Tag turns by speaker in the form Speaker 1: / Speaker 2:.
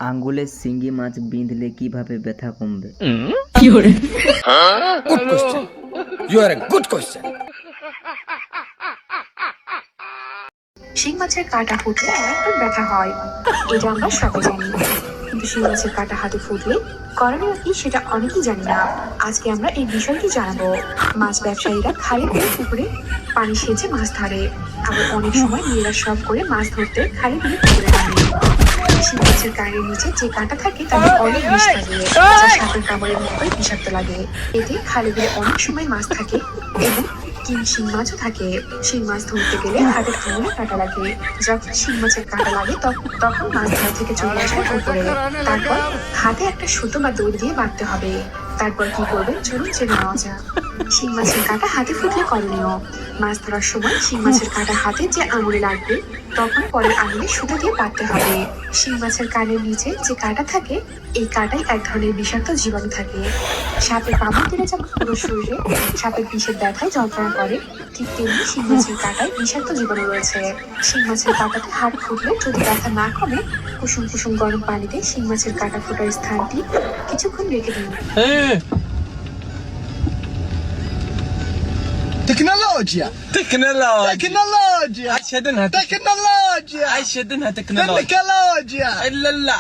Speaker 1: আঙ্গুলে শিঙ্গি মাছ বিঁধলে কিভাবে ব্যথা কমবে?
Speaker 2: Good question. You are a good question.
Speaker 3: শিং মাছের কাঁটা ফুটলে একদম ব্যথা হয়, এটা আমরা সবাই জানি। কিন্তু শিং মাছের কাঁটা হাতে ফুটলে করণীয় কি সেটা অনেকেই জানি না। আজকে আমরা এই বিষয়টি জানাবো। মাছ ব্যবসায়ীরা খালে বিলে পুকুরে পানি সেচে মাছ ধরে, আবার অনেক সময় মেয়েরা সব করে মাছ ধরতে খালে বিলে পুকুরে নামে। শিং মাছের গায়ের নিচে যে কাঁটা থাকে তাতে অনেক বিষ থাকে, যা সাপের কামড়ের মতোই বিষাক্ত লাগে। এতে খালে বিলে অনেক সময় মাছ থাকে এবং শিং মাছও থাকে। শিং মাছ ধরতে গেলে হাতের আঙুলে কাঁটা লাগে। যখন শিং মাছের কাঁটা লাগে তখন মাছ ধরা থেকে চলে আসবে উপরে। তারপর হাতে একটা সুতো বা দড়ি দিয়ে বাঁধতে হবে। তারপর কি করবেন চলুন জেনে নেওয়া যাক। শিং মাছের কাঁটা হাতে ফুটলে করণীয়। মাছ ধরার সময় শিং মাছের কাঁটা হাতে যে আঙুলে লাগবে তখন পরের আঙুলে সুতো দিয়ে বাঁধতে হবে। শিং মাছের কানের নিচে যে কাঁটা থাকে এই কাঁটায় এক ধরনের বিষাক্ত জীবাণু থাকে। সাপের কামড় দিলে যেমন পুরো শরীরে সাপের বিষের ব্যথায় যন্ত্রণা করে, ঠিক তেমনি শিং মাছের কাঁটায় বিষাক্ত জীবাণু রয়েছে। শিং মাছের কাঁটাতে হাড় ফুটলে যদি ব্যথা না কমে কুসুম কুসুম গরম পানিতে শিং মাছের কাঁটা ফোটার স্থানটি কিছুক্ষণ রেখে দিন।
Speaker 2: Tecnologia.
Speaker 4: تكنولوجيا
Speaker 2: Tecnologia.
Speaker 4: عايشة دينها
Speaker 2: Tecnologia.
Speaker 4: عايشة دينها تكنولوجيا
Speaker 2: Tecnologia.
Speaker 4: لا